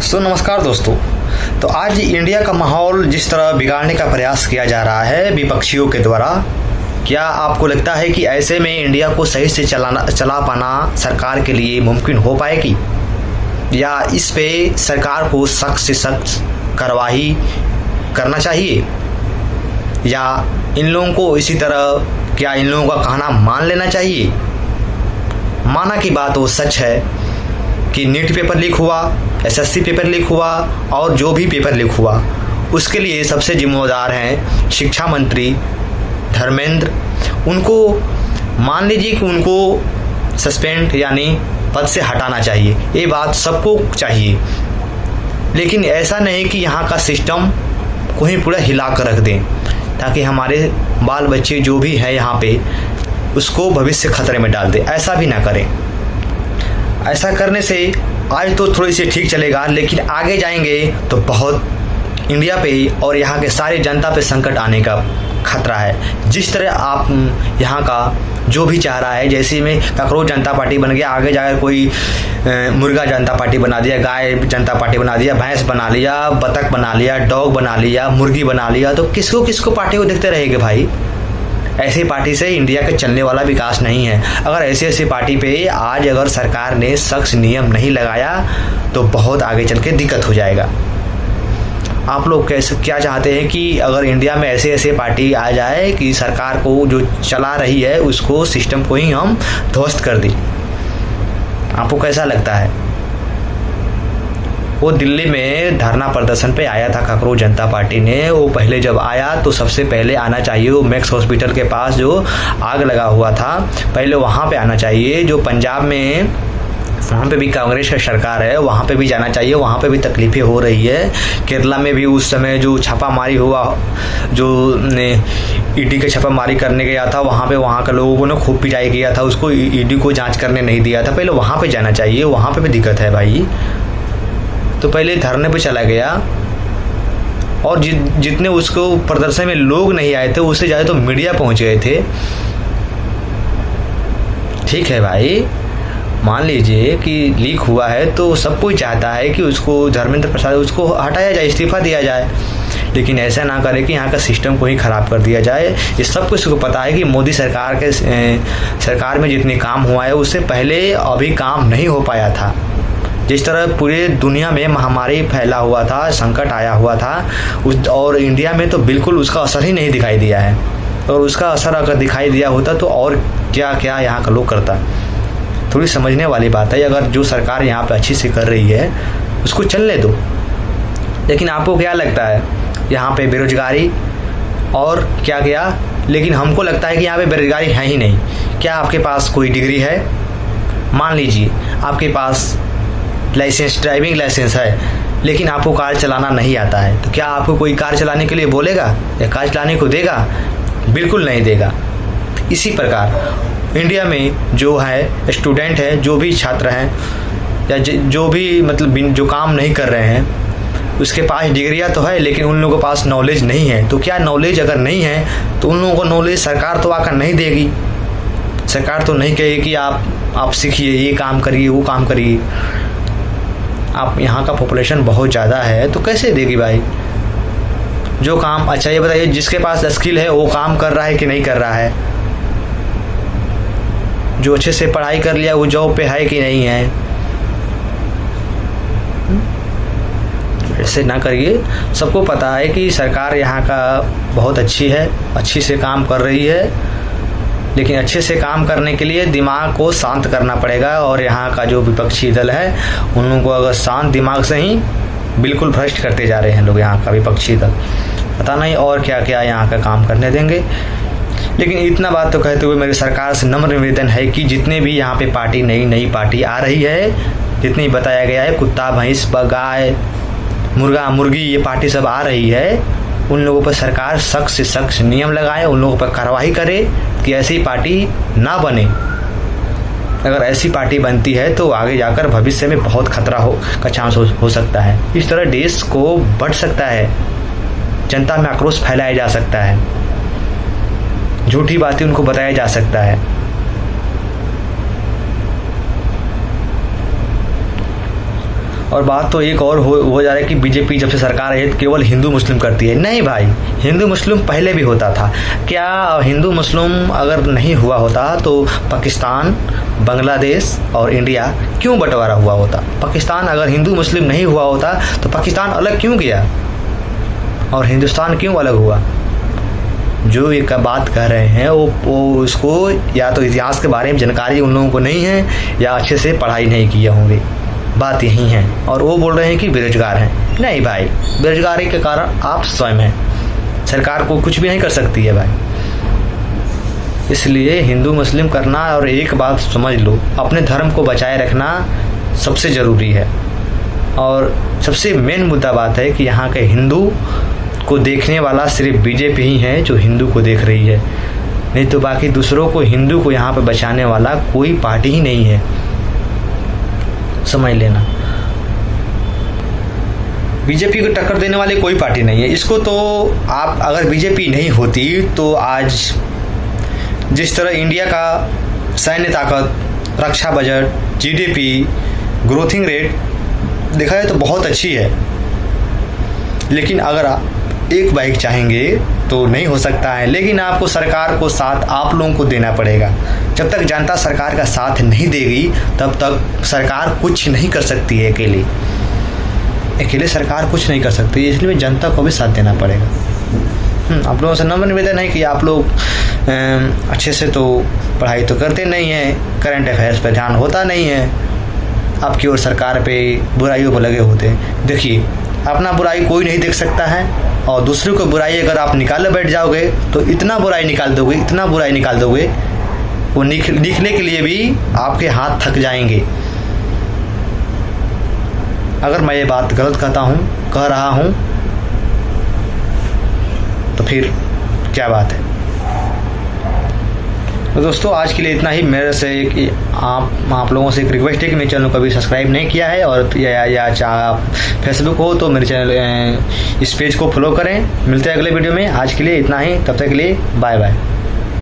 नमस्कार दोस्तों। तो आज इंडिया का माहौल जिस तरह बिगाड़ने का प्रयास किया जा रहा है विपक्षियों के द्वारा, क्या आपको लगता है कि ऐसे में इंडिया को सही से चला पाना सरकार के लिए मुमकिन हो पाएगी, या इस पे सरकार को सख्त से सख्त कार्रवाई करना चाहिए, या इन लोगों को इसी तरह क्या इन लोगों का कहना मान लेना चाहिए? माना की बात वो सच है कि नीट पेपर लीक हुआ, एसएससी पेपर लीक हुआ और जो भी पेपर लीक हुआ उसके लिए सबसे जिम्मेदार हैं शिक्षा मंत्री धर्मेंद्र। उनको मान लीजिए कि उनको सस्पेंड यानी पद से हटाना चाहिए, ये बात सबको चाहिए। लेकिन ऐसा नहीं कि यहाँ का सिस्टम को ही पूरा हिला कर रख दें ताकि हमारे बाल बच्चे जो भी है यहाँ पे उसको भविष्य खतरे में डाल दे। ऐसा भी ना करें। ऐसा करने से आज तो थोड़ी सी ठीक चलेगा, लेकिन आगे जाएंगे तो बहुत इंडिया पे और यहाँ के सारी जनता पे संकट आने का खतरा है। जिस तरह आप यहाँ का जो भी चाह रहा है, जैसे में कांग्रेस जनता पार्टी बन गया, आगे जाकर कोई मुर्गा जनता पार्टी बना दिया, गाय जनता पार्टी बना दिया, भैंस बना लिया, बतख बना लिया, डॉग बना लिया, मुर्गी बना लिया, तो किसको किसको पार्टी को देखते रहेंगे भाई। ऐसी पार्टी से इंडिया के चलने वाला विकास नहीं है। अगर ऐसी पार्टी पे आज अगर सरकार ने सख्त नियम नहीं लगाया तो बहुत आगे चल के दिक्कत हो जाएगा। आप लोग कैसे क्या चाहते हैं कि अगर इंडिया में ऐसे पार्टी आ जाए कि सरकार को जो चला रही है उसको सिस्टम को ही हम ध्वस्त कर दें? आपको कैसा लगता है? वो दिल्ली में धरना प्रदर्शन पे आया था कांग्रेस जनता पार्टी ने। वो पहले जब आया तो सबसे पहले आना चाहिए वो मैक्स हॉस्पिटल के पास जो आग लगा हुआ था, पहले वहाँ पे आना चाहिए। जो पंजाब में वहाँ पे भी कांग्रेस की सरकार है, वहाँ पे भी जाना चाहिए, वहाँ पे भी तकलीफें हो रही है। केरला में भी उस समय जो छापामारी हुआ, जो ईडी के छापामारी करने गया था, वहाँ पे वहाँ के लोगों ने खूब पिटाई किया था, उसको ईडी को जांच करने नहीं दिया था। पहले वहाँ पे जाना चाहिए, वहाँ पे भी दिक्कत है भाई। तो पहले धरने पे चला गया और जितने उसको प्रदर्शन में लोग नहीं आए थे उससे ज़्यादा तो मीडिया पहुंच गए थे। ठीक है भाई, मान लीजिए कि लीक हुआ है तो सब कोई चाहता है कि उसको धर्मेंद्र प्रसाद उसको हटाया जाए, इस्तीफा दिया जाए, लेकिन ऐसा ना करे कि यहाँ का सिस्टम को ही ख़राब कर दिया जाए। ये सब कुछ को पता है कि मोदी सरकार में जितने काम हुआ है उससे पहले अभी काम नहीं हो पाया था। जिस तरह पूरे दुनिया में महामारी फैला हुआ था, संकट आया हुआ था और इंडिया में तो बिल्कुल उसका असर ही नहीं दिखाई दिया है। और उसका असर अगर दिखाई दिया होता तो और क्या क्या यहाँ का लोग करता। थोड़ी समझने वाली बात है। अगर जो सरकार यहाँ पे अच्छी से कर रही है उसको चलने दो। लेकिन आपको क्या लगता है यहाँ पे बेरोजगारी और क्या क्या? लेकिन हमको लगता है कि यहाँ पे बेरोजगारी है ही नहीं। क्या आपके पास कोई डिग्री है? मान लीजिए आपके पास लाइसेंस, ड्राइविंग लाइसेंस है, लेकिन आपको कार चलाना नहीं आता है, तो क्या आपको कोई कार चलाने के लिए बोलेगा या कार चलाने को देगा? बिल्कुल नहीं देगा। इसी प्रकार इंडिया में जो है स्टूडेंट है, जो भी छात्र हैं या जो भी मतलब जो काम नहीं कर रहे हैं, उसके पास डिग्रियां तो है लेकिन उन लोगों के पास नॉलेज नहीं है। तो क्या नॉलेज अगर नहीं है तो उन लोगों को नॉलेज सरकार तो आकर नहीं देगी। सरकार तो नहीं कहेगी कि आप सीखिए, ये काम करिए, वो काम करिए। आप यहाँ का पॉपुलेशन बहुत ज़्यादा है तो कैसे देगी भाई जो काम? अच्छा ये बताइए, जिसके पास स्किल है वो काम कर रहा है कि नहीं कर रहा है? जो अच्छे से पढ़ाई कर लिया वो जॉब पे है कि नहीं है? ऐसे ना करिए। सबको पता है कि सरकार यहाँ का बहुत अच्छी है, अच्छी से काम कर रही है, लेकिन अच्छे से काम करने के लिए दिमाग को शांत करना पड़ेगा। और यहाँ का जो विपक्षी दल है उन लोगों को अगर शांत दिमाग से ही बिल्कुल भ्रष्ट करते जा रहे हैं लोग, यहाँ का विपक्षी दल। पता नहीं और क्या क्या यहाँ का काम करने देंगे। लेकिन इतना बात तो कहते हुए मेरी सरकार से नम्र निवेदन है कि जितने भी यहाँ पे पार्टी नई पार्टी आ रही है, जितनी बताया गया है, कुत्ता, भैंस, गाय, मुर्गा, मुर्गी, ये पार्टी सब आ रही है, उन लोगों पर सरकार सख्त से सख्त नियम लगाए, उन लोगों पर कार्रवाई करे कि ऐसी पार्टी ना बने। अगर ऐसी पार्टी बनती है तो आगे जाकर भविष्य में बहुत खतरा का चांस हो सकता है। इस तरह देश को बढ़ सकता है, जनता में आक्रोश फैलाया जा सकता है, झूठी बातें उनको बताया जा सकता है। और बात तो एक और हो जा रहा है कि बीजेपी जब से सरकार है केवल हिंदू मुस्लिम करती है। नहीं भाई, हिंदू मुस्लिम पहले भी होता था। क्या हिंदू मुस्लिम अगर नहीं हुआ होता तो पाकिस्तान, बांग्लादेश और इंडिया क्यों बंटवारा हुआ होता? पाकिस्तान अगर हिंदू मुस्लिम नहीं हुआ होता तो पाकिस्तान अलग क्यों गया और हिंदुस्तान क्यों अलग हुआ? जो ये बात कह रहे हैं वो इसको या तो इतिहास के बारे में जानकारी उन लोगों को नहीं है या अच्छे से पढ़ाई नहीं किए होंगे। बात यही है। और वो बोल रहे हैं कि बेरोजगार हैं। नहीं भाई, बेरोजगारी के कारण आप स्वयं हैं, सरकार को कुछ भी नहीं कर सकती है भाई। इसलिए हिंदू मुस्लिम करना, और एक बात समझ लो, अपने धर्म को बचाए रखना सबसे ज़रूरी है। और सबसे मेन मुद्दा बात है कि यहाँ के हिंदू को देखने वाला सिर्फ बीजेपी ही है जो हिंदू को देख रही है, नहीं तो बाकी दूसरों को, हिंदू को यहाँ पे बचाने वाला कोई पार्टी ही नहीं है, समझ लेना। बीजेपी को टक्कर देने वाली कोई पार्टी नहीं है। इसको तो आप, अगर बीजेपी नहीं होती तो आज जिस तरह इंडिया का सैन्य ताकत, रक्षा बजट, जीडीपी, ग्रोथिंग रेट देखा जाए तो बहुत अच्छी है, लेकिन अगर आप एक बाइक चाहेंगे तो नहीं हो सकता है। लेकिन आपको सरकार को साथ आप लोगों को देना पड़ेगा। जब तक जनता सरकार का साथ नहीं देगी तब तक सरकार कुछ नहीं कर सकती है। अकेले सरकार कुछ नहीं कर सकती, इसलिए जनता को भी साथ देना पड़ेगा। आप लोगों से नम्र निवेदन है कि आप लोग अच्छे से तो पढ़ाई तो करते नहीं हैं, करंट अफेयर्स पर ध्यान होता नहीं है, आपकी और सरकार पे बुराइयों को लगे होते हैं। देखिए, अपना बुराई कोई नहीं देख सकता है, और दूसरों को बुराई अगर आप निकाले बैठ जाओगे तो इतना बुराई निकाल दोगे, इतना बुराई निकाल दोगे, वो लिखने के लिए भी आपके हाथ थक जाएंगे। अगर मैं ये बात गलत कह रहा हूँ तो फिर क्या बात है। तो दोस्तों, आज के लिए इतना ही। मेरे से आप लोगों से एक रिक्वेस्ट है कि मेरे चैनल को अभी सब्सक्राइब नहीं किया है, और या आप फेसबुक हो तो मेरे चैनल इस पेज को फॉलो करें। मिलते हैं अगले वीडियो में। आज के लिए इतना ही, तब तक के लिए बाय बाय।